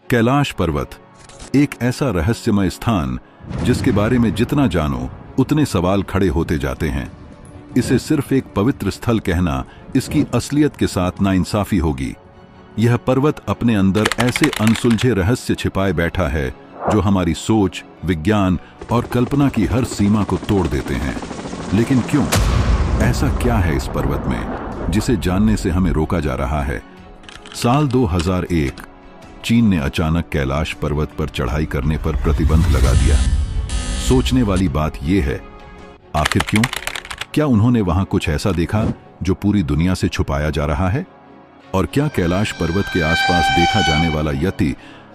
कैलाश पर्वत एक ऐसा रहस्यमय स्थान जिसके बारे में जितना जानो उतने सवाल खड़े होते जाते हैं। इसे सिर्फ एक पवित्र स्थल कहना इसकी असलियत के साथ नाइंसाफी होगी। यह पर्वत अपने अंदर ऐसे अनसुलझे रहस्य छिपाए बैठा है जो हमारी सोच, विज्ञान और कल्पना की हर सीमा को तोड़ देते हैं। लेकिन क्यों? ऐसा क्या है इस पर्वत में जिसे जानने से हमें रोका जा रहा है? साल 2001 चीन ने अचानक कैलाश पर्वत पर चढ़ाई करने पर प्रतिबंध लगा दिया। सोचने वाली बात यह है, आखिर क्यों? क्या उन्होंने वहां कुछ ऐसा देखा जो पूरी दुनिया से छुपाया जा रहा है? और क्या कैलाश पर्वत के आसपास देखा जाने वाला यति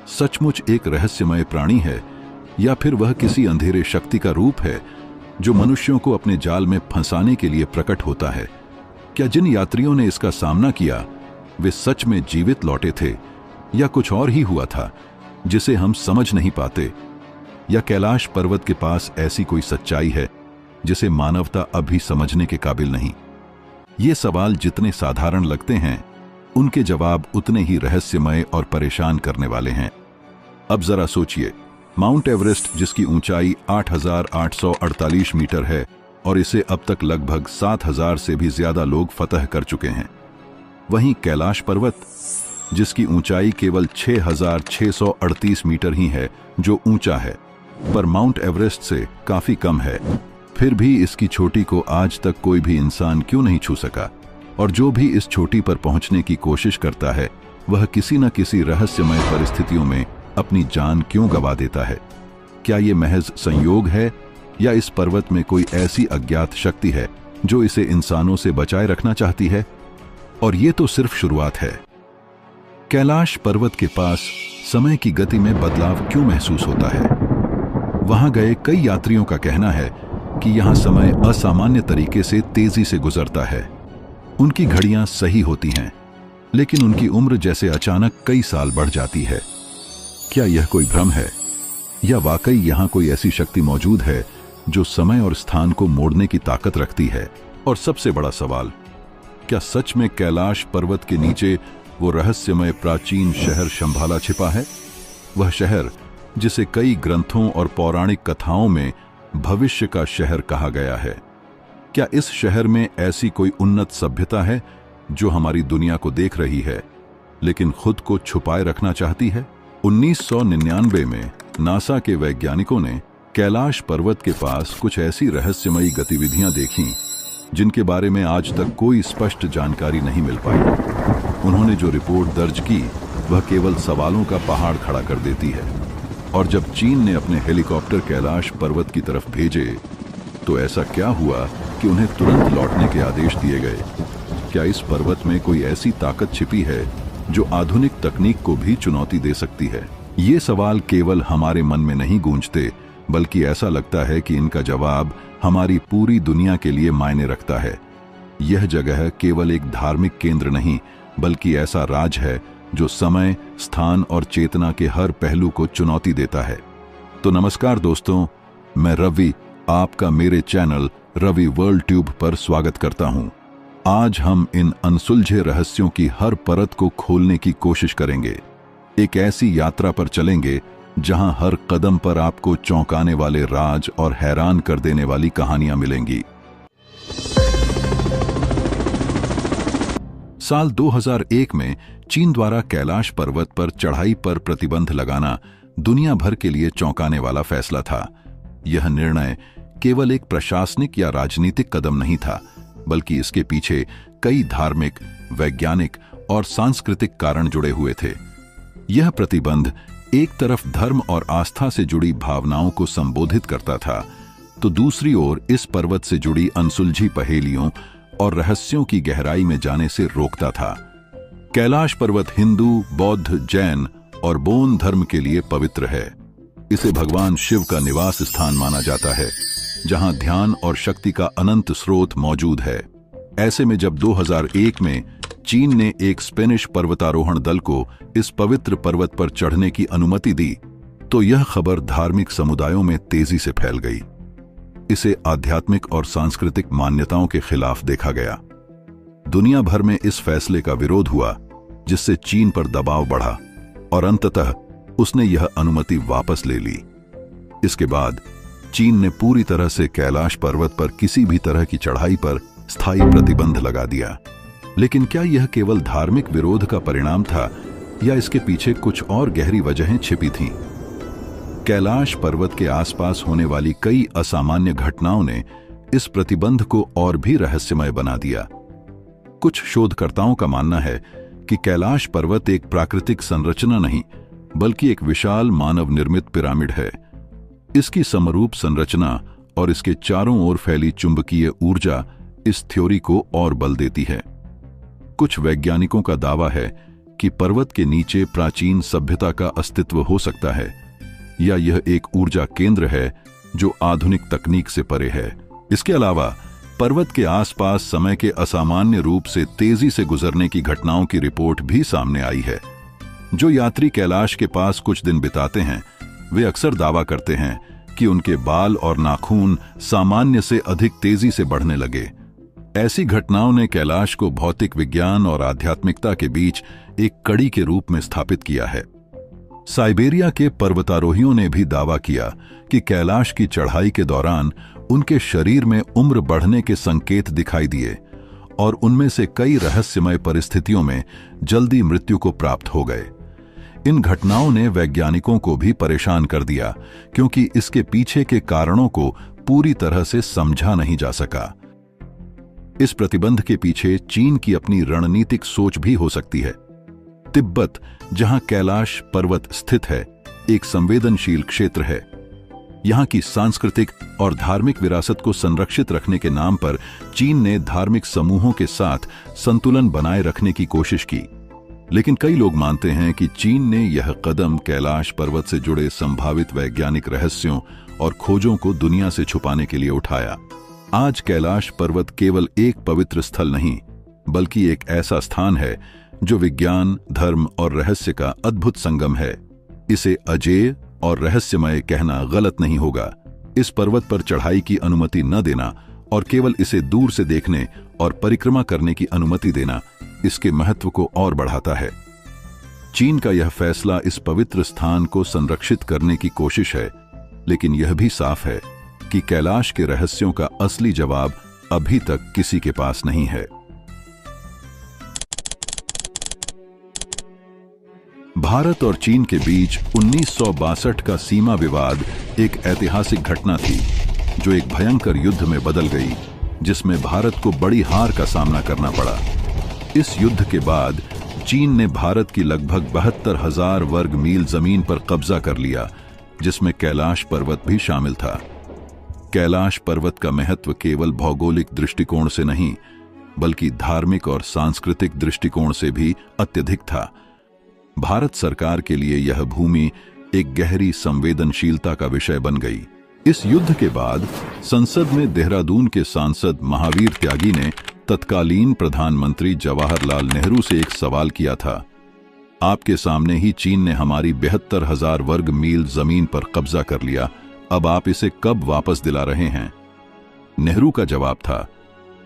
सचमुच एक रहस्यमय प्राणी है, या फिर वह किसी अंधेरे शक्ति का रूप है जो मनुष्यों को अपने जाल में फंसाने के लिए प्रकट होता है? क्या जिन यात्रियों ने इसका सामना किया वे सच में जीवित लौटे थे, या कुछ और ही हुआ था जिसे हम समझ नहीं पाते? या कैलाश पर्वत के पास ऐसी कोई सच्चाई है जिसे मानवता अभी समझने के काबिल नहीं? ये सवाल जितने साधारण लगते हैं, उनके जवाब उतने ही रहस्यमय और परेशान करने वाले हैं। अब जरा सोचिए, माउंट एवरेस्ट जिसकी ऊंचाई 8,848 मीटर है और इसे अब तक लगभग 7,000 से भी ज्यादा लोग फतह कर चुके हैं। वहीं कैलाश पर्वत जिसकी ऊंचाई केवल 6,638 मीटर ही है, जो ऊंचा है पर माउंट एवरेस्ट से काफी कम है। फिर भी इसकी चोटी को आज तक कोई भी इंसान क्यों नहीं छू सका? और जो भी इस चोटी पर पहुंचने की कोशिश करता है, वह किसी न किसी रहस्यमय परिस्थितियों में अपनी जान क्यों गंवा देता है? क्या ये महज संयोग है, या इस पर्वत में कोई ऐसी अज्ञात शक्ति है जो इसे इंसानों से बचाए रखना चाहती है? और ये तो सिर्फ शुरुआत है। कैलाश पर्वत के पास समय की गति में बदलाव क्यों महसूस होता है? वहां गए कई यात्रियों का कहना है कि यहां समय असामान्य तरीके से तेजी से गुजरता है। उनकी घड़ियां सही होती हैं, लेकिन उनकी उम्र जैसे अचानक कई साल बढ़ जाती है। क्या यह कोई भ्रम है, या वाकई यहां कोई ऐसी शक्ति मौजूद है जो समय और स्थान को मोड़ने की ताकत रखती है? और सबसे बड़ा सवाल, क्या सच में कैलाश पर्वत के नीचे वो रहस्यमय प्राचीन शहर शंभाला छिपा है? वह शहर जिसे कई ग्रंथों और पौराणिक कथाओं में भविष्य का शहर कहा गया है। क्या इस शहर में ऐसी कोई उन्नत सभ्यता है जो हमारी दुनिया को देख रही है लेकिन खुद को छुपाए रखना चाहती है? 1999 में नासा के वैज्ञानिकों ने कैलाश पर्वत के पास कुछ ऐसी रहस्यमयी गतिविधियां देखीं जिनके बारे में आज तक कोई स्पष्ट जानकारी नहीं मिल पाई। उन्होंने जो रिपोर्ट दर्ज की वह केवल सवालों का पहाड़ खड़ा कर देती है। और जब चीन ने अपने हेलीकॉप्टर कैलाश पर्वत की तरफ भेजे तो ऐसा क्या हुआ कि उन्हें तुरंत लौटने के आदेश दिए गए? क्या इस पर्वत में कोई ऐसी ताकत छिपी है जो आधुनिक तकनीक को भी चुनौती दे सकती है? ये सवाल केवल हमारे मन में नहीं गूंजते, बल्कि ऐसा लगता है कि इनका जवाब हमारी पूरी दुनिया के लिए मायने रखता है। यह जगह केवल एक धार्मिक केंद्र नहीं, बल्कि ऐसा राज है जो समय, स्थान और चेतना के हर पहलू को चुनौती देता है। तो नमस्कार दोस्तों, मैं रवि आपका मेरे चैनल रवि वर्ल्ड ट्यूब पर स्वागत करता हूं। आज हम इन अनसुलझे रहस्यों की हर परत को खोलने की कोशिश करेंगे। एक ऐसी यात्रा पर चलेंगे जहां हर कदम पर आपको चौंकाने वाले राज और हैरान कर देने वाली कहानियां मिलेंगी। साल 2001 में चीन द्वारा कैलाश पर्वत पर चढ़ाई पर प्रतिबंध लगाना दुनिया भर के लिए चौंकाने वाला फैसला था। यह निर्णय केवल एक प्रशासनिक या राजनीतिक कदम नहीं था, बल्कि इसके पीछे कई धार्मिक, वैज्ञानिक और सांस्कृतिक कारण जुड़े हुए थे। यह प्रतिबंध एक तरफ धर्म और आस्था से जुड़ी भावनाओं को संबोधित करता था, तो दूसरी ओर इस पर्वत से जुड़ी अनसुलझी पहेलियों और रहस्यों की गहराई में जाने से रोकता था। कैलाश पर्वत हिंदू, बौद्ध, जैन और बोन धर्म के लिए पवित्र है। इसे भगवान शिव का निवास स्थान माना जाता है, जहां ध्यान और शक्ति का अनंत स्रोत मौजूद है। ऐसे में जब 2001 में चीन ने एक स्पेनिश पर्वतारोहण दल को इस पवित्र पर्वत पर चढ़ने की अनुमति दी, तो यह खबर धार्मिक समुदायों में तेजी से फैल गई। इसे आध्यात्मिक और सांस्कृतिक मान्यताओं के खिलाफ देखा गया। दुनिया भर में इस फैसले का विरोध हुआ, जिससे चीन पर दबाव बढ़ा और अंततः उसने यह अनुमति वापस ले ली। इसके बाद चीन ने पूरी तरह से कैलाश पर्वत पर किसी भी तरह की चढ़ाई पर स्थायी प्रतिबंध लगा दिया। लेकिन क्या यह केवल धार्मिक विरोध का परिणाम था या इसके पीछे कुछ और गहरी वजहें छिपी थीं? कैलाश पर्वत के आसपास होने वाली कई असामान्य घटनाओं ने इस प्रतिबंध को और भी रहस्यमय बना दिया। कुछ शोधकर्ताओं का मानना है कि कैलाश पर्वत एक प्राकृतिक संरचना नहीं, बल्कि एक विशाल मानव निर्मित पिरामिड है। इसकी समरूप संरचना और इसके चारों ओर फैली चुंबकीय ऊर्जा इस थ्योरी को और बल देती है। कुछ वैज्ञानिकों का दावा है कि पर्वत के नीचे प्राचीन सभ्यता का अस्तित्व हो सकता है, या यह एक ऊर्जा केंद्र है जो आधुनिक तकनीक से परे है। इसके अलावा पर्वत के आसपास समय के असामान्य रूप से तेजी से गुजरने की घटनाओं की रिपोर्ट भी सामने आई है। जो यात्री कैलाश के पास कुछ दिन बिताते हैं, वे अक्सर दावा करते हैं कि उनके बाल और नाखून सामान्य से अधिक तेजी से बढ़ने लगे। ऐसी घटनाओं ने कैलाश को भौतिक विज्ञान और आध्यात्मिकता के बीच एक कड़ी के रूप में स्थापित किया है। साइबेरिया के पर्वतारोहियों ने भी दावा किया कि कैलाश की चढ़ाई के दौरान उनके शरीर में उम्र बढ़ने के संकेत दिखाई दिए और उनमें से कई रहस्यमय परिस्थितियों में जल्दी मृत्यु को प्राप्त हो गए। इन घटनाओं ने वैज्ञानिकों को भी परेशान कर दिया, क्योंकि इसके पीछे के कारणों को पूरी तरह से समझा नहीं जा सका। इस प्रतिबंध के पीछे चीन की अपनी रणनीतिक सोच भी हो सकती है। तिब्बत, जहां कैलाश पर्वत स्थित है, एक संवेदनशील क्षेत्र है। यहां की सांस्कृतिक और धार्मिक विरासत को संरक्षित रखने के नाम पर चीन ने धार्मिक समूहों के साथ संतुलन बनाए रखने की कोशिश की। लेकिन कई लोग मानते हैं कि चीन ने यह कदम कैलाश पर्वत से जुड़े संभावित वैज्ञानिक रहस्यों और खोजों को दुनिया से छुपाने के लिए उठाया। आज कैलाश पर्वत केवल एक पवित्र स्थल नहीं, बल्कि एक ऐसा स्थान है जो विज्ञान, धर्म और रहस्य का अद्भुत संगम है। इसे अजेय और रहस्यमय कहना गलत नहीं होगा। इस पर्वत पर चढ़ाई की अनुमति न देना और केवल इसे दूर से देखने और परिक्रमा करने की अनुमति देना इसके महत्व को और बढ़ाता है। चीन का यह फैसला इस पवित्र स्थान को संरक्षित करने की कोशिश है, लेकिन यह भी साफ है कि कैलाश के रहस्यों का असली जवाब अभी तक किसी के पास नहीं है। भारत और चीन के बीच 1962 का सीमा विवाद एक ऐतिहासिक घटना थी, जो एक भयंकर युद्ध में बदल गई, जिसमें भारत को बड़ी हार का सामना करना पड़ा। इस युद्ध के बाद चीन ने भारत की लगभग 72,000 वर्ग मील जमीन पर कब्जा कर लिया, जिसमें कैलाश पर्वत भी शामिल था। कैलाश पर्वत का महत्व केवल भौगोलिक दृष्टिकोण से नहीं, बल्कि धार्मिक और सांस्कृतिक दृष्टिकोण से भी अत्यधिक था। भारत सरकार के लिए यह भूमि एक गहरी संवेदनशीलता का विषय बन गई। इस युद्ध के बाद संसद में देहरादून के सांसद महावीर त्यागी ने तत्कालीन प्रधानमंत्री जवाहरलाल नेहरू से एक सवाल किया था, आपके सामने ही चीन ने हमारी 72,000 वर्ग मील जमीन पर कब्जा कर लिया, अब आप इसे कब वापस दिला रहे हैं? नेहरू का जवाब था,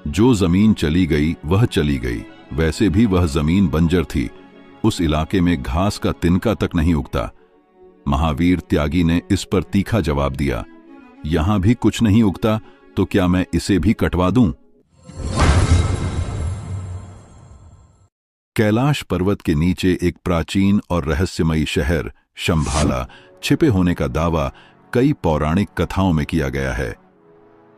जो जमीन चली गई वह चली गई, वैसे भी वह जमीन बंजर थी, उस इलाके में घास का तिनका तक नहीं उगता। महावीर त्यागी ने इस पर तीखा जवाब दिया, यहां भी कुछ नहीं उगता तो क्या मैं इसे भी कटवा दूं? कैलाश पर्वत के नीचे एक प्राचीन और रहस्यमयी शहर शंभाला छिपे होने का दावा कई पौराणिक कथाओं में किया गया है।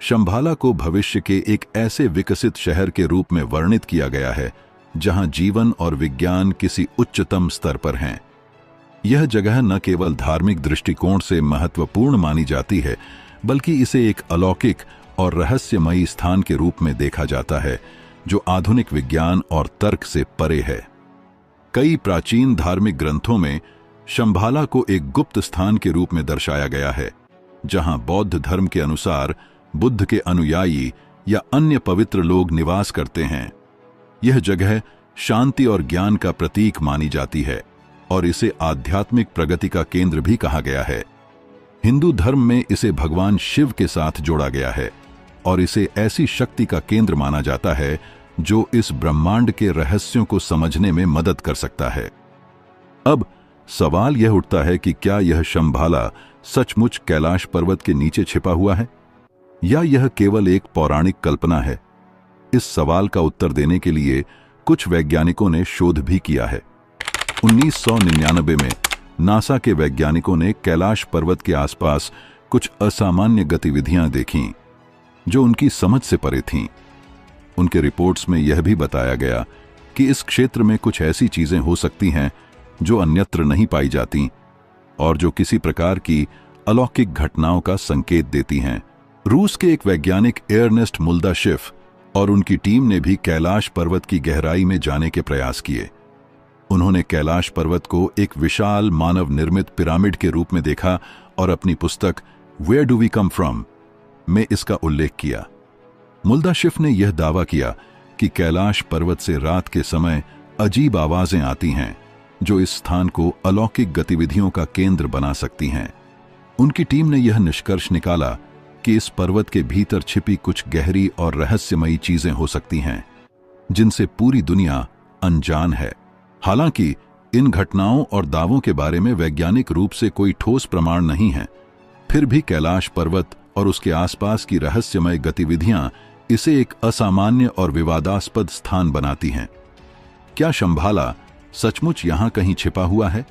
शंभाला को भविष्य के एक ऐसे विकसित शहर के रूप में वर्णित किया गया है जहां जीवन और विज्ञान किसी उच्चतम स्तर पर हैं। यह जगह न केवल धार्मिक दृष्टिकोण से महत्वपूर्ण मानी जाती है, बल्कि इसे एक अलौकिक और रहस्यमयी स्थान के रूप में देखा जाता है, जो आधुनिक विज्ञान और तर्क से परे है। कई प्राचीन धार्मिक ग्रंथों में शंभाला को एक गुप्त स्थान के रूप में दर्शाया गया है, जहां बौद्ध धर्म के अनुसार बुद्ध के अनुयायी या अन्य पवित्र लोग निवास करते हैं। यह जगह शांति और ज्ञान का प्रतीक मानी जाती है और इसे आध्यात्मिक प्रगति का केंद्र भी कहा गया है। हिंदू धर्म में इसे भगवान शिव के साथ जोड़ा गया है और इसे ऐसी शक्ति का केंद्र माना जाता है जो इस ब्रह्मांड के रहस्यों को समझने में मदद कर सकता है। अब सवाल यह उठता है कि क्या यह शंभाला सचमुच कैलाश पर्वत के नीचे छिपा हुआ है या यह केवल एक पौराणिक कल्पना है। इस सवाल का उत्तर देने के लिए कुछ वैज्ञानिकों ने शोध भी किया है। 1999 में नासा के वैज्ञानिकों ने कैलाश पर्वत के आसपास कुछ असामान्य गतिविधियां देखीं जो उनकी समझ से परे थीं। उनके रिपोर्ट्स में यह भी बताया गया कि इस क्षेत्र में कुछ ऐसी चीजें हो सकती हैं जो अन्यत्र नहीं पाई जाती और जो किसी प्रकार की अलौकिक घटनाओं का संकेत देती हैं। रूस के एक वैज्ञानिक एर्नेस्ट मुल्दाशिफ और उनकी टीम ने भी कैलाश पर्वत की गहराई में जाने के प्रयास किए। उन्होंने कैलाश पर्वत को एक विशाल मानव निर्मित पिरामिड के रूप में देखा और अपनी पुस्तक where do we come from में इसका उल्लेख किया। मुल्दाशिफ ने यह दावा किया कि कैलाश पर्वत से रात के समय अजीब आवाजें आती हैं जो इस स्थान को अलौकिक गतिविधियों का केंद्र बना सकती हैं। उनकी टीम ने यह निष्कर्ष निकाला कि इस पर्वत के भीतर छिपी कुछ गहरी और रहस्यमयी चीजें हो सकती हैं जिनसे पूरी दुनिया अनजान है। हालांकि इन घटनाओं और दावों के बारे में वैज्ञानिक रूप से कोई ठोस प्रमाण नहीं है, फिर भी कैलाश पर्वत और उसके आसपास की रहस्यमय गतिविधियां इसे एक असामान्य और विवादास्पद स्थान बनाती हैं। क्या शंभाला सचमुच यहां कहीं छिपा हुआ है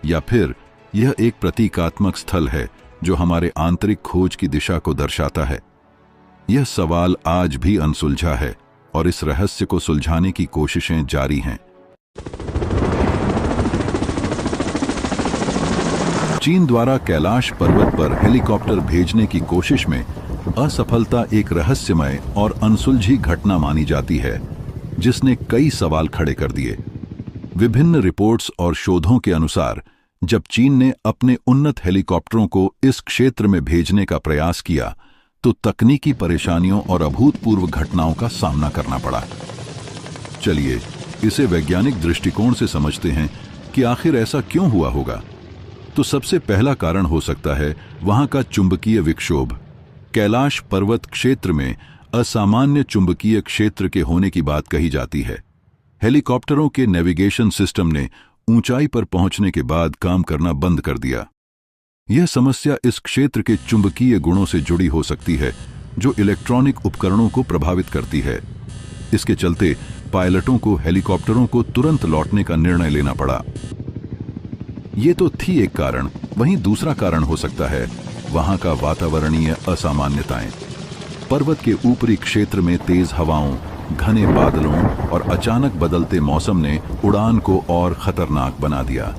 या फिर यह एक प्रतीकात्मक स्थल है जो हमारे आंतरिक खोज की दिशा को दर्शाता है? यह सवाल आज भी अनसुलझा है और इस रहस्य को सुलझाने की कोशिशें जारी हैं। चीन द्वारा कैलाश पर्वत पर हेलीकॉप्टर भेजने की कोशिश में असफलता एक रहस्यमय और अनसुलझी घटना मानी जाती है जिसने कई सवाल खड़े कर दिए। विभिन्न रिपोर्ट्स और शोधों के अनुसार जब चीन ने अपने उन्नत हेलीकॉप्टरों को इस क्षेत्र में भेजने का प्रयास किया तो तकनीकी परेशानियों और अभूतपूर्व घटनाओं का सामना करना पड़ा। चलिए इसे वैज्ञानिक दृष्टिकोण से समझते हैं कि आखिर ऐसा क्यों हुआ होगा। तो सबसे पहला कारण हो सकता है वहां का चुंबकीय विक्षोभ। कैलाश पर्वत क्षेत्र में असामान्य चुंबकीय क्षेत्र के होने की बात कही जाती है। हेलीकॉप्टरों के नेविगेशन सिस्टम ने ऊंचाई पर पहुंचने के बाद काम करना बंद कर दिया। यह समस्या इस क्षेत्र के चुंबकीय गुणों से जुड़ी हो सकती है जो इलेक्ट्रॉनिक उपकरणों को प्रभावित करती है। इसके चलते पायलटों को हेलीकॉप्टरों को तुरंत लौटने का निर्णय लेना पड़ा। यह तो थी एक कारण। वहीं दूसरा कारण हो सकता है वहां का वातावरणीय असामान्यताएं। पर्वत के ऊपरी क्षेत्र में तेज हवाओं, घने बादलों और अचानक बदलते मौसम ने उड़ान को और खतरनाक बना दिया।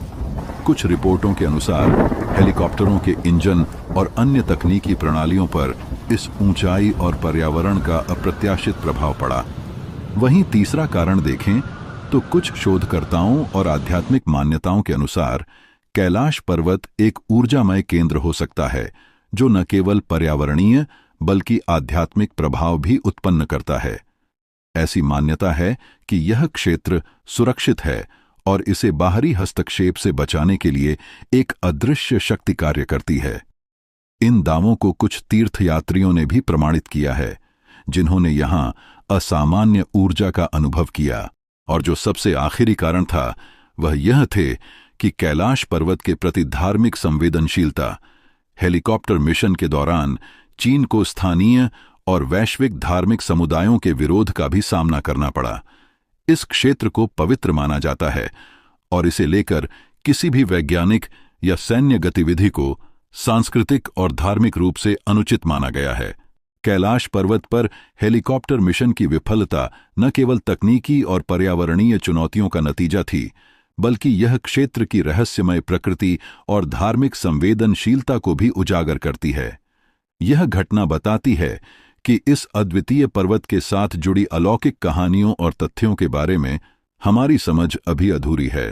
कुछ रिपोर्टों के अनुसार हेलीकॉप्टरों के इंजन और अन्य तकनीकी प्रणालियों पर इस ऊंचाई और पर्यावरण का अप्रत्याशित प्रभाव पड़ा। वहीं तीसरा कारण देखें तो कुछ शोधकर्ताओं और आध्यात्मिक मान्यताओं के अनुसार कैलाश पर्वत एक ऊर्जामय केंद्र हो सकता है जो न केवल पर्यावरणीय बल्कि आध्यात्मिक प्रभाव भी उत्पन्न करता है। ऐसी मान्यता है कि यह क्षेत्र सुरक्षित है और इसे बाहरी हस्तक्षेप से बचाने के लिए एक अदृश्य शक्ति कार्य करती है। इन दावों को कुछ तीर्थयात्रियों ने भी प्रमाणित किया है जिन्होंने यहां असामान्य ऊर्जा का अनुभव किया। और जो सबसे आखिरी कारण था वह यह थे कि कैलाश पर्वत के प्रति धार्मिक संवेदनशीलता। हेलीकॉप्टर मिशन के दौरान चीन को स्थानीय और वैश्विक धार्मिक समुदायों के विरोध का भी सामना करना पड़ा। इस क्षेत्र को पवित्र माना जाता है और इसे लेकर किसी भी वैज्ञानिक या सैन्य गतिविधि को सांस्कृतिक और धार्मिक रूप से अनुचित माना गया है। कैलाश पर्वत पर हेलीकॉप्टर मिशन की विफलता न केवल तकनीकी और पर्यावरणीय चुनौतियों का नतीजा थी, बल्कि यह क्षेत्र की रहस्यमय प्रकृति और धार्मिक संवेदनशीलता को भी उजागर करती है। यह घटना बताती है कि इस अद्वितीय पर्वत के साथ जुड़ी अलौकिक कहानियों और तथ्यों के बारे में हमारी समझ अभी अधूरी है।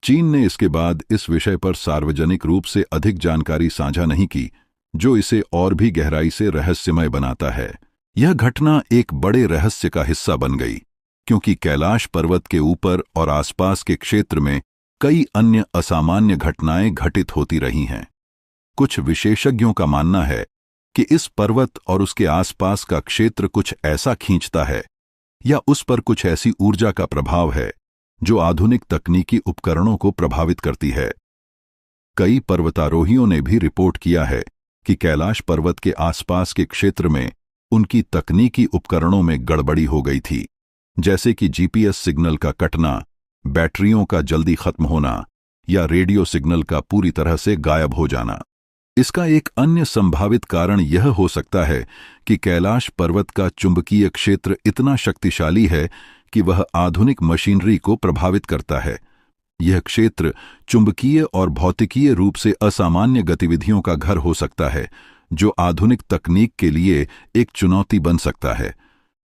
चीन ने इसके बाद इस विषय पर सार्वजनिक रूप से अधिक जानकारी साझा नहीं की, जो इसे और भी गहराई से रहस्यमय बनाता है। यह घटना एक बड़े रहस्य का हिस्सा बन गई क्योंकि कैलाश पर्वत के ऊपर और आसपास के क्षेत्र में कई अन्य असामान्य घटनाएं घटित होती रही हैं। कुछ विशेषज्ञों का मानना है कि इस पर्वत और उसके आसपास का क्षेत्र कुछ ऐसा खींचता है या उस पर कुछ ऐसी ऊर्जा का प्रभाव है जो आधुनिक तकनीकी उपकरणों को प्रभावित करती है। कई पर्वतारोहियों ने भी रिपोर्ट किया है कि कैलाश पर्वत के आसपास के क्षेत्र में उनकी तकनीकी उपकरणों में गड़बड़ी हो गई थी, जैसे कि जीपीएस सिग्नल का कटना, बैटरियों का जल्दी खत्म होना या रेडियो सिग्नल का पूरी तरह से गायब हो जाना। इसका एक अन्य संभावित कारण यह हो सकता है कि कैलाश पर्वत का चुंबकीय क्षेत्र इतना शक्तिशाली है कि वह आधुनिक मशीनरी को प्रभावित करता है। यह क्षेत्र चुंबकीय और भौतिकीय रूप से असामान्य गतिविधियों का घर हो सकता है, जो आधुनिक तकनीक के लिए एक चुनौती बन सकता है।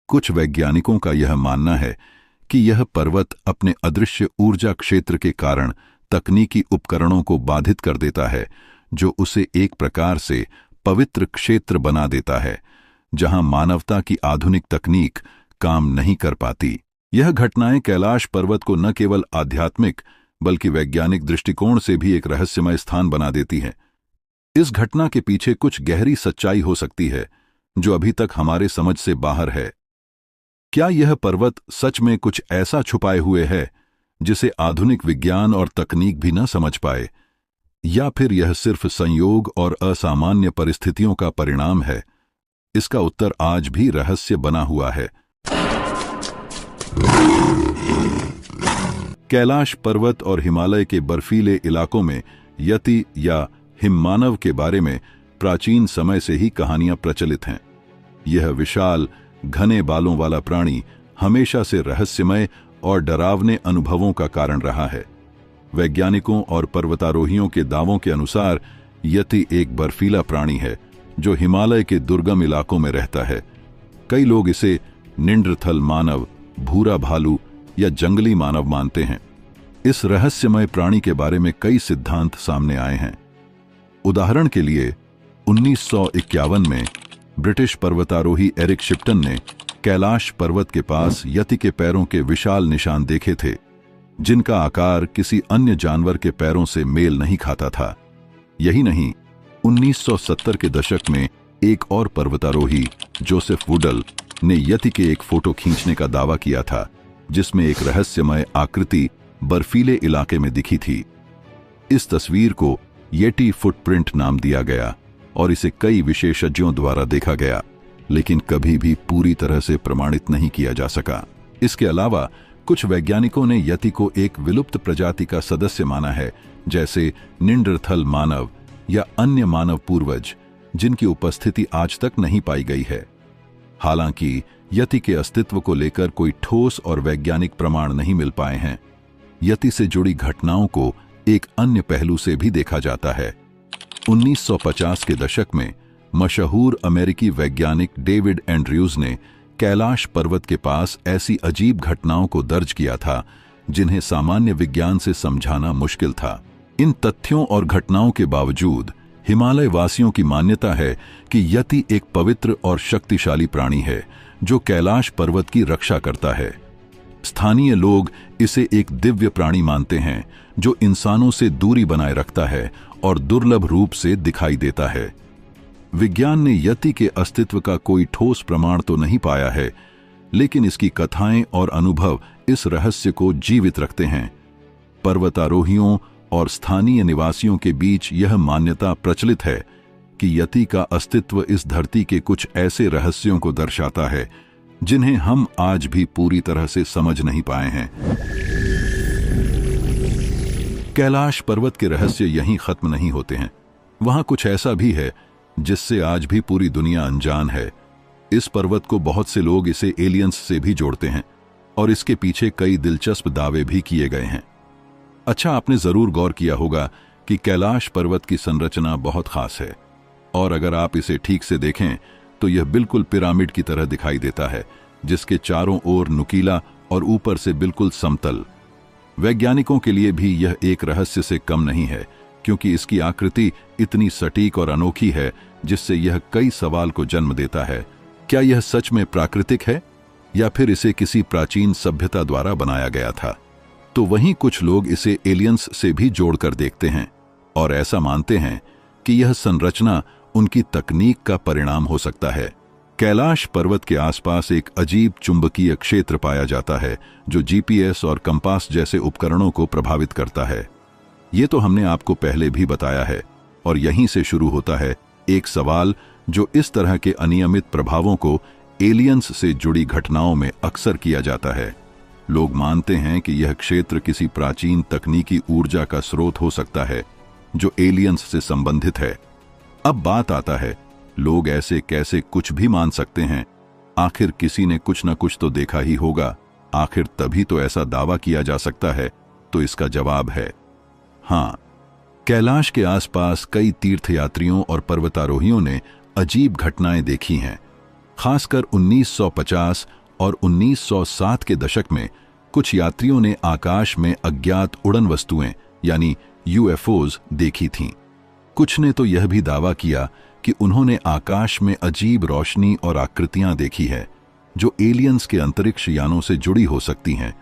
कुछ वैज्ञानिकों का यह मानना है कि यह पर्वत अपने अदृश्य ऊर्जा क्षेत्र के कारण तकनीकी उपकरणों को बाधित कर देता है, जो उसे एक प्रकार से पवित्र क्षेत्र बना देता है, जहां मानवता की आधुनिक तकनीक काम नहीं कर पाती। यह घटनाएं कैलाश पर्वत को न केवल आध्यात्मिक बल्कि वैज्ञानिक दृष्टिकोण से भी एक रहस्यमय स्थान बना देती हैं। इस घटना के पीछे कुछ गहरी सच्चाई हो सकती है, जो अभी तक हमारे समझ से बाहर है। क्या यह पर्वत सच में कुछ ऐसा छुपाए हुए है जिसे आधुनिक विज्ञान और तकनीक भी न समझ पाए, या फिर यह सिर्फ संयोग और असामान्य परिस्थितियों का परिणाम है? इसका उत्तर आज भी रहस्य बना हुआ है। कैलाश पर्वत और हिमालय के बर्फीले इलाकों में यति या हिममानव के बारे में प्राचीन समय से ही कहानियां प्रचलित हैं। यह विशाल घने बालों वाला प्राणी हमेशा से रहस्यमय और डरावने अनुभवों का कारण रहा है। वैज्ञानिकों और पर्वतारोहियों के दावों के अनुसार यति एक बर्फीला प्राणी है जो हिमालय के दुर्गम इलाकों में रहता है। कई लोग इसे निंद्रथल मानव, भूरा भालू या जंगली मानव मानते हैं। इस रहस्यमय प्राणी के बारे में कई सिद्धांत सामने आए हैं। उदाहरण के लिए 1951 में ब्रिटिश पर्वतारोही एरिक शिप्टन ने कैलाश पर्वत के पास यति के पैरों के विशाल निशान देखे थे, जिनका आकार किसी अन्य जानवर के पैरों से मेल नहीं खाता था। यही नहीं, 1970 के दशक में एक और पर्वतारोही जोसेफ वुडल ने यति के एक फोटो खींचने का दावा किया था, जिसमें एक रहस्यमय आकृति बर्फीले इलाके में दिखी थी। इस तस्वीर को येटी फुटप्रिंट नाम दिया गया और इसे कई विशेषज्ञों द्वारा देखा गया, लेकिन कभी भी पूरी तरह से प्रमाणित नहीं किया जा सका। इसके अलावा कुछ वैज्ञानिकों ने यति को एक विलुप्त प्रजाति का सदस्य माना है, जैसे निंद्रथल मानव या अन्य मानव पूर्वज, जिनकी उपस्थिति आज तक नहीं पाई गई है। हालांकि यति के अस्तित्व को लेकर कोई ठोस और वैज्ञानिक प्रमाण नहीं मिल पाए हैं। यति से जुड़ी घटनाओं को एक अन्य पहलू से भी देखा जाता है। 1950 के दशक में मशहूर अमेरिकी वैज्ञानिक डेविड एंड्रयूज ने कैलाश पर्वत के पास ऐसी अजीब घटनाओं को दर्ज किया था जिन्हें सामान्य विज्ञान से समझाना मुश्किल था। इन तथ्यों और घटनाओं के बावजूद हिमालय वासियों की मान्यता है कि यति एक पवित्र और शक्तिशाली प्राणी है जो कैलाश पर्वत की रक्षा करता है। स्थानीय लोग इसे एक दिव्य प्राणी मानते हैं जो इंसानों से दूरी बनाए रखता है और दुर्लभ रूप से दिखाई देता है। विज्ञान ने यति के अस्तित्व का कोई ठोस प्रमाण तो नहीं पाया है, लेकिन इसकी कथाएं और अनुभव इस रहस्य को जीवित रखते हैं। पर्वतारोहियों और स्थानीय निवासियों के बीच यह मान्यता प्रचलित है कि यति का अस्तित्व इस धरती के कुछ ऐसे रहस्यों को दर्शाता है जिन्हें हम आज भी पूरी तरह से समझ नहीं पाए हैं। कैलाश पर्वत के रहस्य यहीं खत्म नहीं होते हैं। वहां कुछ ऐसा भी है जिससे आज भी पूरी दुनिया अनजान है। इस पर्वत को बहुत से लोग इसे एलियंस से भी जोड़ते हैं और इसके पीछे कई दिलचस्प दावे भी किए गए हैं। अच्छा, आपने जरूर गौर किया होगा कि कैलाश पर्वत की संरचना बहुत खास है, और अगर आप इसे ठीक से देखें तो यह बिल्कुल पिरामिड की तरह दिखाई देता है, जिसके चारों ओर नुकीला और ऊपर से बिल्कुल समतल। वैज्ञानिकों के लिए भी यह एक रहस्य से कम नहीं है, क्योंकि इसकी आकृति इतनी सटीक और अनोखी है जिससे यह कई सवाल को जन्म देता है। क्या यह सच में प्राकृतिक है या फिर इसे किसी प्राचीन सभ्यता द्वारा बनाया गया था? तो वहीं कुछ लोग इसे एलियंस से भी जोड़कर देखते हैं और ऐसा मानते हैं कि यह संरचना उनकी तकनीक का परिणाम हो सकता है। कैलाश पर्वत के आसपास एक अजीब चुंबकीय क्षेत्र पाया जाता है जो जीपीएस और कंपास जैसे उपकरणों को प्रभावित करता है। ये तो हमने आपको पहले भी बताया है, और यहीं से शुरू होता है एक सवाल जो इस तरह के अनियमित प्रभावों को एलियंस से जुड़ी घटनाओं में अक्सर किया जाता है। लोग मानते हैं कि यह क्षेत्र किसी प्राचीन तकनीकी ऊर्जा का स्रोत हो सकता है जो एलियंस से संबंधित है। अब बात आता है, लोग ऐसे कैसे कुछ भी मान सकते हैं? आखिर किसी ने कुछ न कुछ तो देखा ही होगा, आखिर तभी तो ऐसा दावा किया जा सकता है। तो इसका जवाब है हाँ। कैलाश के आसपास कई तीर्थयात्रियों और पर्वतारोहियों ने अजीब घटनाएं देखी हैं। खासकर 1950 और 1960 के दशक में कुछ यात्रियों ने आकाश में अज्ञात उड़न वस्तुएं यानी यूएफओज देखी थीं। कुछ ने तो यह भी दावा किया कि उन्होंने आकाश में अजीब रोशनी और आकृतियां देखी है जो एलियंस के अंतरिक्ष यानों से जुड़ी हो सकती हैं,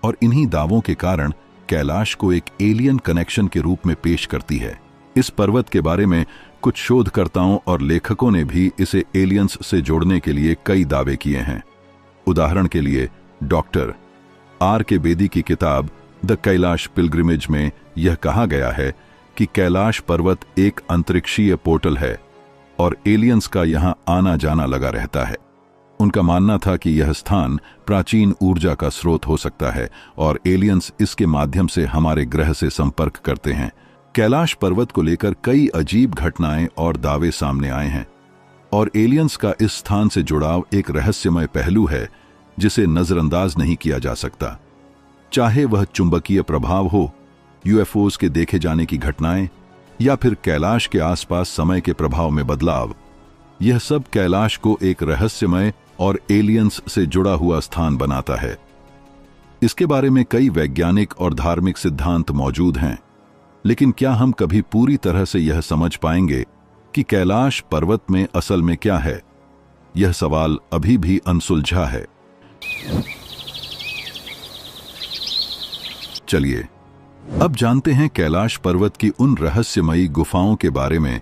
और इन्हीं दावों के कारण कैलाश को एक एलियन कनेक्शन के रूप में पेश करती है। इस पर्वत के बारे में कुछ शोधकर्ताओं और लेखकों ने भी इसे एलियंस से जोड़ने के लिए कई दावे किए हैं। उदाहरण के लिए डॉक्टर R.K. बेदी की किताब द कैलाश पिलग्रिमेज में यह कहा गया है कि कैलाश पर्वत एक अंतरिक्षीय पोर्टल है और एलियंस का यहां आना जाना लगा रहता है। उनका मानना था कि यह स्थान प्राचीन ऊर्जा का स्रोत हो सकता है और एलियंस इसके माध्यम से हमारे ग्रह से संपर्क करते हैं। कैलाश पर्वत को लेकर कई अजीब घटनाएं और दावे सामने आए हैं, और एलियंस का इस स्थान से जुड़ाव एक रहस्यमय पहलू है जिसे नजरअंदाज नहीं किया जा सकता। चाहे वह चुंबकीय प्रभाव हो, यूएफओज के देखे जाने की घटनाएं, या फिर कैलाश के आसपास समय के प्रभाव में बदलाव, यह सब कैलाश को एक रहस्यमय और एलियंस से जुड़ा हुआ स्थान बनाता है। इसके बारे में कई वैज्ञानिक और धार्मिक सिद्धांत मौजूद हैं, लेकिन क्या हम कभी पूरी तरह से यह समझ पाएंगे कि कैलाश पर्वत में असल में क्या है? यह सवाल अभी भी अनसुलझा है। चलिए अब जानते हैं कैलाश पर्वत की उन रहस्यमयी गुफाओं के बारे में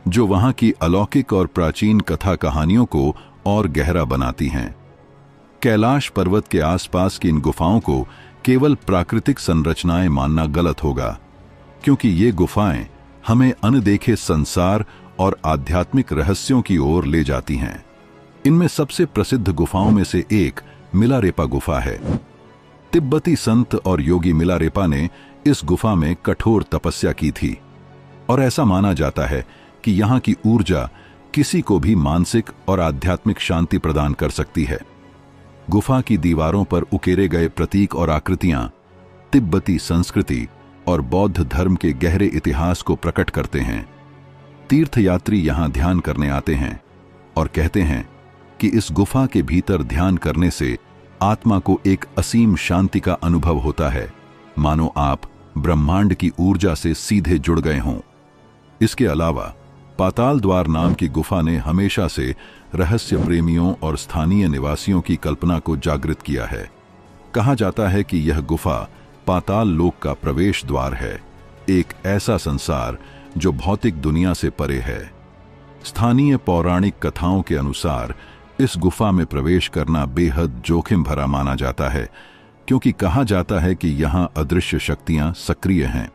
जो वहां की अलौकिक और प्राचीन कथा कहानियों को और गहरा बनाती हैं। कैलाश पर्वत के आसपास की इन गुफाओं को केवल प्राकृतिक संरचनाएं मानना गलत होगा, क्योंकि ये गुफाएं हमें अनदेखे संसार और आध्यात्मिक रहस्यों की ओर ले जाती हैं। इनमें सबसे प्रसिद्ध गुफाओं में से एक मिलारेपा गुफा है। तिब्बती संत और योगी मिलारेपा ने इस गुफा में कठोर तपस्या की थी, और ऐसा माना जाता है कि यहाँ की ऊर्जा किसी को भी मानसिक और आध्यात्मिक शांति प्रदान कर सकती है। गुफा की दीवारों पर उकेरे गए प्रतीक और आकृतियां तिब्बती संस्कृति और बौद्ध धर्म के गहरे इतिहास को प्रकट करते हैं। तीर्थयात्री यहाँ ध्यान करने आते हैं और कहते हैं कि इस गुफा के भीतर ध्यान करने से आत्मा को एक असीम शांति का अनुभव होता है, मानो आप ब्रह्मांड की ऊर्जा से सीधे जुड़ गए हों। इसके अलावा पाताल द्वार नाम की गुफा ने हमेशा से रहस्य प्रेमियों और स्थानीय निवासियों की कल्पना को जागृत किया है। कहा जाता है कि यह गुफा पाताल लोक का प्रवेश द्वार है, एक ऐसा संसार जो भौतिक दुनिया से परे है। स्थानीय पौराणिक कथाओं के अनुसार इस गुफा में प्रवेश करना बेहद जोखिम भरा माना जाता है, क्योंकि कहा जाता है कि यहाँ अदृश्य शक्तियां सक्रिय हैं।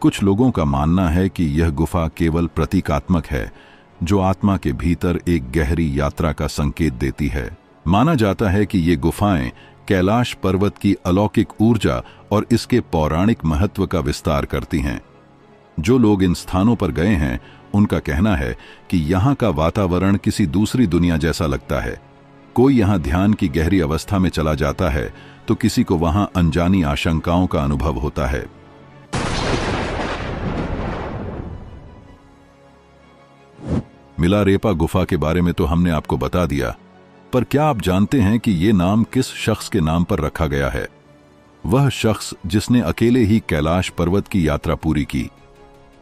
कुछ लोगों का मानना है कि यह गुफा केवल प्रतीकात्मक है, जो आत्मा के भीतर एक गहरी यात्रा का संकेत देती है। माना जाता है कि ये गुफाएं कैलाश पर्वत की अलौकिक ऊर्जा और इसके पौराणिक महत्व का विस्तार करती हैं। जो लोग इन स्थानों पर गए हैं, उनका कहना है कि यहाँ का वातावरण किसी दूसरी दुनिया जैसा लगता है। कोई यहाँ ध्यान की गहरी अवस्था में चला जाता है तो किसी को वहाँ अनजानी आशंकाओं का अनुभव होता है। मिलारेपा गुफा के बारे में तो हमने आपको बता दिया, पर क्या आप जानते हैं कि ये नाम किस शख्स के नाम पर रखा गया है? वह शख्स जिसने अकेले ही कैलाश पर्वत की यात्रा पूरी की,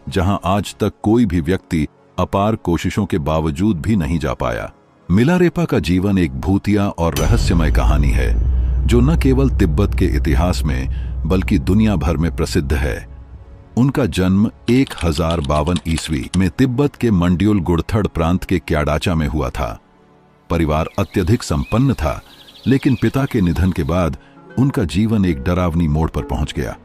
जहां आज तक कोई भी व्यक्ति अपार कोशिशों के बावजूद भी नहीं जा पाया। मिलारेपा का जीवन एक भूतिया और रहस्यमय कहानी है, जो न केवल तिब्बत के इतिहास में बल्कि दुनिया भर में प्रसिद्ध है। उनका जन्म 1052 ईस्वी में तिब्बत के मंड्युल गुड़थड़ प्रांत के क्याडाचा में हुआ था। परिवार अत्यधिक संपन्न था, लेकिन पिता के निधन के बाद उनका जीवन एक डरावनी मोड़ पर पहुंच गया।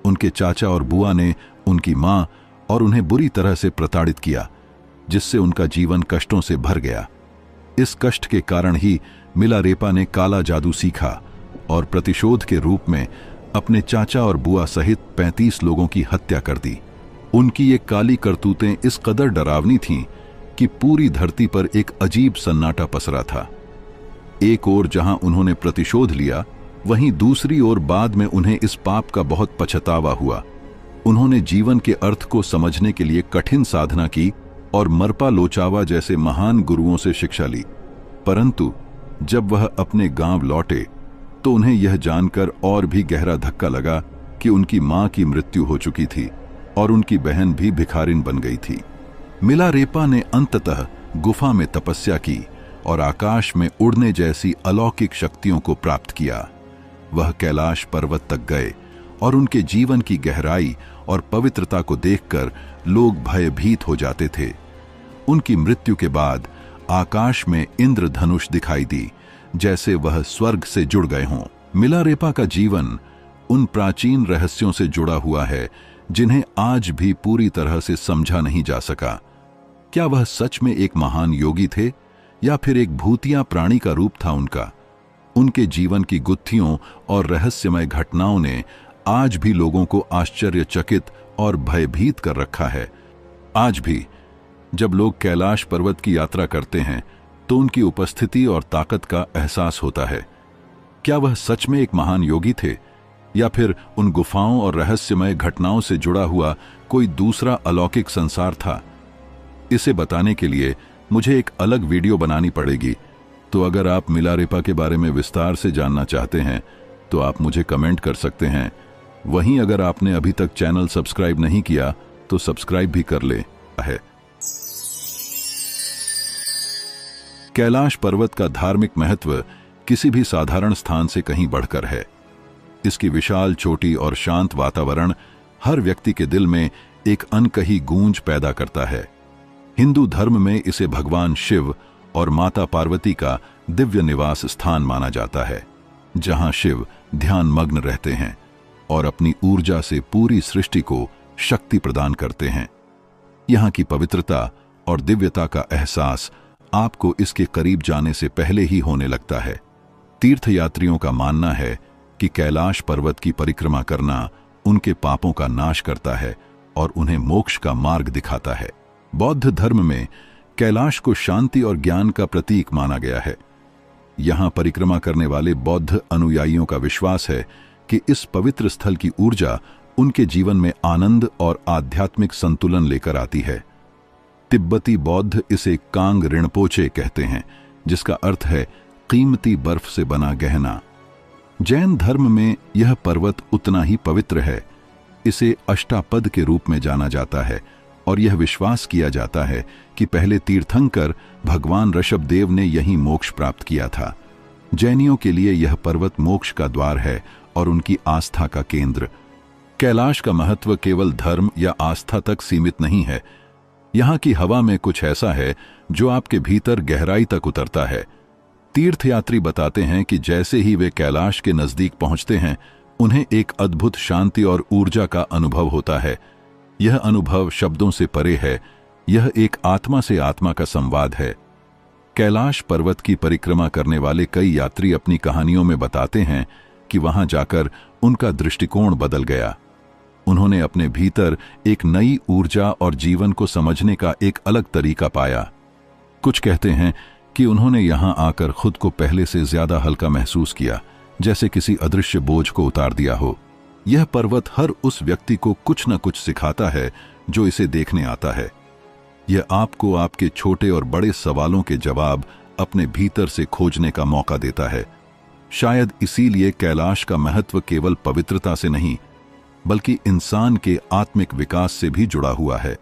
उनके चाचा और बुआ ने उनकी मां और उन्हें बुरी तरह से प्रताड़ित किया, जिससे उनका जीवन कष्टों से भर गया। इस कष्ट के कारण ही मिलारेपा ने काला जादू सीखा और प्रतिशोध के रूप में अपने चाचा और बुआ सहित 35 लोगों की हत्या कर दी। उनकी ये काली करतूतें इस कदर डरावनी थीं कि पूरी धरती पर एक अजीब सन्नाटा पसरा था। एक ओर जहां उन्होंने प्रतिशोध लिया, वहीं दूसरी ओर बाद में उन्हें इस पाप का बहुत पछतावा हुआ। उन्होंने जीवन के अर्थ को समझने के लिए कठिन साधना की और मरपा लोचावा जैसे महान गुरुओं से शिक्षा ली, परंतु जब वह अपने गांव लौटे तो उन्हें यह जानकर और भी गहरा धक्का लगा कि उनकी मां की मृत्यु हो चुकी थी और उनकी बहन भी भिखारिन बन गई थी। मिलारेपा ने अंततः गुफा में तपस्या की और आकाश में उड़ने जैसी अलौकिक शक्तियों को प्राप्त किया। वह कैलाश पर्वत तक गए और उनके जीवन की गहराई और पवित्रता को देखकर लोग भयभीत हो जाते थे। उनकी मृत्यु के बाद आकाश में इंद्रधनुष दिखाई दी, जैसे वह स्वर्ग से जुड़ गए हों। मिलारेपा का जीवन उन प्राचीन रहस्यों से जुड़ा हुआ है जिन्हें आज भी पूरी तरह से समझा नहीं जा सका। क्या वह सच में एक महान योगी थे या फिर एक भूतिया प्राणी का रूप था उनका? उनके जीवन की गुत्थियों और रहस्यमय घटनाओं ने आज भी लोगों को आश्चर्यचकित और भयभीत कर रखा है। आज भी जब लोग कैलाश पर्वत की यात्रा करते हैं तो उनकी उपस्थिति और ताकत का एहसास होता है। क्या वह सच में एक महान योगी थे या फिर उन गुफाओं और रहस्यमय घटनाओं से जुड़ा हुआ कोई दूसरा अलौकिक संसार था? इसे बताने के लिए मुझे एक अलग वीडियो बनानी पड़ेगी, तो अगर आप मिलारेपा के बारे में विस्तार से जानना चाहते हैं तो आप मुझे कमेंट कर सकते हैं। वहीं अगर आपने अभी तक चैनल सब्सक्राइब नहीं किया तो सब्सक्राइब भी कर ले है। कैलाश पर्वत का धार्मिक महत्व किसी भी साधारण स्थान से कहीं बढ़कर है। इसकी विशाल चोटी और शांत वातावरण हर व्यक्ति के दिल में एक अनकही गूंज पैदा करता है। हिंदू धर्म में इसे भगवान शिव और माता पार्वती का दिव्य निवास स्थान माना जाता है, जहां शिव ध्यान मग्न रहते हैं और अपनी ऊर्जा से पूरी सृष्टि को शक्ति प्रदान करते हैं। यहाँ की पवित्रता और दिव्यता का एहसास आपको इसके करीब जाने से पहले ही होने लगता है। तीर्थयात्रियों का मानना है कि कैलाश पर्वत की परिक्रमा करना उनके पापों का नाश करता है और उन्हें मोक्ष का मार्ग दिखाता है। बौद्ध धर्म में कैलाश को शांति और ज्ञान का प्रतीक माना गया है। यहाँ परिक्रमा करने वाले बौद्ध अनुयायियों का विश्वास है कि इस पवित्र स्थल की ऊर्जा उनके जीवन में आनंद और आध्यात्मिक संतुलन लेकर आती है। तिब्बती बौद्ध इसे कांग रिनपोचे कहते हैं, जिसका अर्थ है कीमती बर्फ से बना गहना। जैन धर्म में यह पर्वत उतना ही पवित्र है। इसे अष्टापद के रूप में जाना जाता है और यह विश्वास किया जाता है कि पहले तीर्थंकर भगवान ऋषभदेव ने यहीं मोक्ष प्राप्त किया था। जैनियों के लिए यह पर्वत मोक्ष का द्वार है और उनकी आस्था का केंद्र। कैलाश का महत्व केवल धर्म या आस्था तक सीमित नहीं है। यहाँ की हवा में कुछ ऐसा है जो आपके भीतर गहराई तक उतरता है। तीर्थयात्री बताते हैं कि जैसे ही वे कैलाश के नजदीक पहुंचते हैं, उन्हें एक अद्भुत शांति और ऊर्जा का अनुभव होता है। यह अनुभव शब्दों से परे है। यह एक आत्मा से आत्मा का संवाद है। कैलाश पर्वत की परिक्रमा करने वाले कई यात्री अपनी कहानियों में बताते हैं कि वहां जाकर उनका दृष्टिकोण बदल गया। उन्होंने अपने भीतर एक नई ऊर्जा और जीवन को समझने का एक अलग तरीका पाया। कुछ कहते हैं कि उन्होंने यहां आकर खुद को पहले से ज्यादा हल्का महसूस किया, जैसे किसी अदृश्य बोझ को उतार दिया हो। यह पर्वत हर उस व्यक्ति को कुछ न कुछ सिखाता है जो इसे देखने आता है। यह आपको आपके छोटे और बड़े सवालों के जवाब अपने भीतर से खोजने का मौका देता है। शायद इसीलिए कैलाश का महत्व केवल पवित्रता से नहीं, बल्कि इंसान के आत्मिक विकास से भी जुड़ा हुआ है।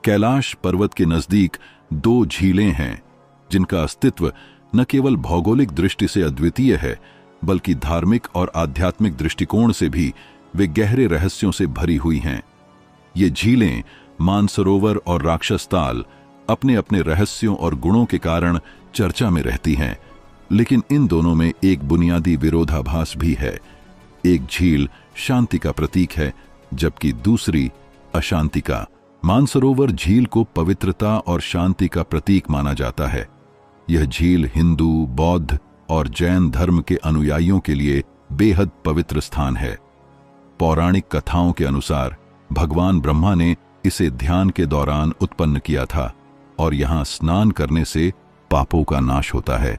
कैलाश पर्वत के नजदीक 2 झीलें हैं, जिनका अस्तित्व न केवल भौगोलिक दृष्टि से अद्वितीय है, बल्कि धार्मिक और आध्यात्मिक दृष्टिकोण से भी वे गहरे रहस्यों से भरी हुई हैं। ये झीलें, मानसरोवर और राक्षस ताल अपने अपने रहस्यों और गुणों के कारण चर्चा में रहती हैं, लेकिन इन दोनों में एक बुनियादी विरोधाभास भी है। एक झील शांति का प्रतीक है, जबकि दूसरी अशांति का। मानसरोवर झील को पवित्रता और शांति का प्रतीक माना जाता है। यह झील हिंदू, बौद्ध और जैन धर्म के अनुयायियों के लिए बेहद पवित्र स्थान है। पौराणिक कथाओं के अनुसार भगवान ब्रह्मा ने इसे ध्यान के दौरान उत्पन्न किया था और यहाँ स्नान करने से पापों का नाश होता है।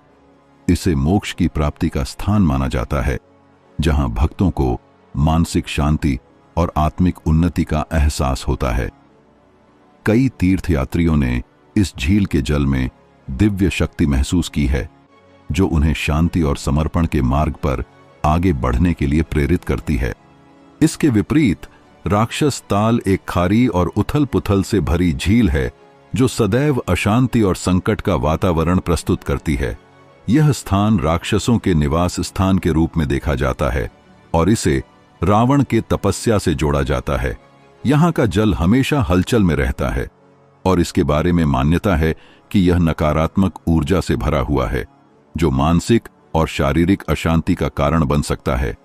इसे मोक्ष की प्राप्ति का स्थान माना जाता है, जहाँ भक्तों को मानसिक शांति और आत्मिक उन्नति का एहसास होता है। कई तीर्थयात्रियों ने इस झील के जल में दिव्य शक्ति महसूस की है, जो उन्हें शांति और समर्पण के मार्ग पर आगे बढ़ने के लिए प्रेरित करती है। इसके विपरीत राक्षस ताल एक खारी और उथल पुथल से भरी झील है, जो सदैव अशांति और संकट का वातावरण प्रस्तुत करती है। यह स्थान राक्षसों के निवास स्थान के रूप में देखा जाता है और इसे रावण के तपस्या से जोड़ा जाता है। यहाँ का जल हमेशा हलचल में रहता है और इसके बारे में मान्यता है कि यह नकारात्मक ऊर्जा से भरा हुआ है, जो मानसिक और शारीरिक अशांति का कारण बन सकता है।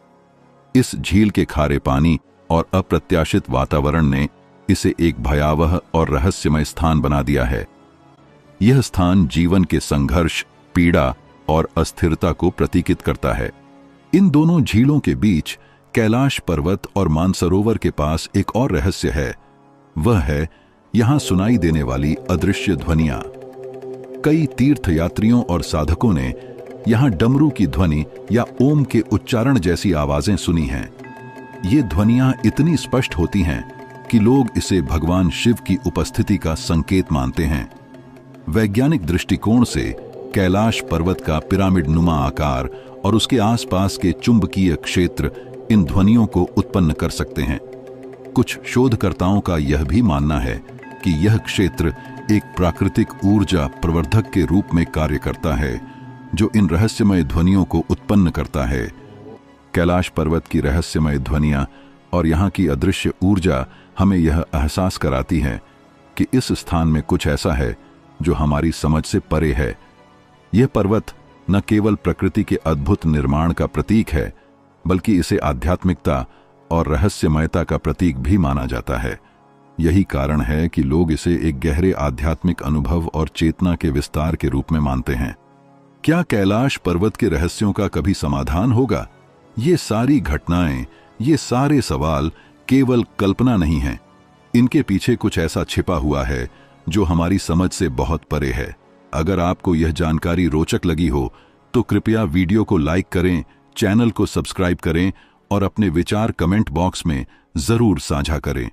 इस झील के खारे पानी और अप्रत्याशित वातावरण ने इसे एक भयावह और रहस्यमय स्थान बना दिया है। यह स्थान जीवन के संघर्ष, पीड़ा और अस्थिरता को प्रतीकित करता है। इन दोनों झीलों के बीच कैलाश पर्वत और मानसरोवर के पास एक और रहस्य है। वह है यहां सुनाई देने वाली अदृश्य ध्वनियां। कई तीर्थयात्रियों और साधकों ने यहां डमरू की ध्वनि या ओम के उच्चारण जैसी आवाजें सुनी हैं। ये ध्वनियां इतनी स्पष्ट होती हैं कि लोग इसे भगवान शिव की उपस्थिति का संकेत मानते हैं। वैज्ञानिक दृष्टिकोण से कैलाश पर्वत का पिरामिड नुमा आकार और उसके आसपास के चुंबकीय क्षेत्र इन ध्वनियों को उत्पन्न कर सकते हैं। कुछ शोधकर्ताओं का यह भी मानना है कि यह क्षेत्र एक प्राकृतिक ऊर्जा प्रवर्धक के रूप में कार्य करता है, जो इन रहस्यमय ध्वनियों को उत्पन्न करता है। कैलाश पर्वत की रहस्यमय ध्वनियां और यहाँ की अदृश्य ऊर्जा हमें यह एहसास कराती है कि इस स्थान में कुछ ऐसा है जो हमारी समझ से परे है। यह पर्वत न केवल प्रकृति के अद्भुत निर्माण का प्रतीक है, बल्कि इसे आध्यात्मिकता और रहस्यमयता का प्रतीक भी माना जाता है। यही कारण है कि लोग इसे एक गहरे आध्यात्मिक अनुभव और चेतना के विस्तार के रूप में मानते हैं। क्या कैलाश पर्वत के रहस्यों का कभी समाधान होगा? ये सारी घटनाएं, ये सारे सवाल केवल कल्पना नहीं हैं। इनके पीछे कुछ ऐसा छिपा हुआ है जो हमारी समझ से बहुत परे है। अगर आपको यह जानकारी रोचक लगी हो तो कृपया वीडियो को लाइक करें, चैनल को सब्सक्राइब करें और अपने विचार कमेंट बॉक्स में जरूर साझा करें।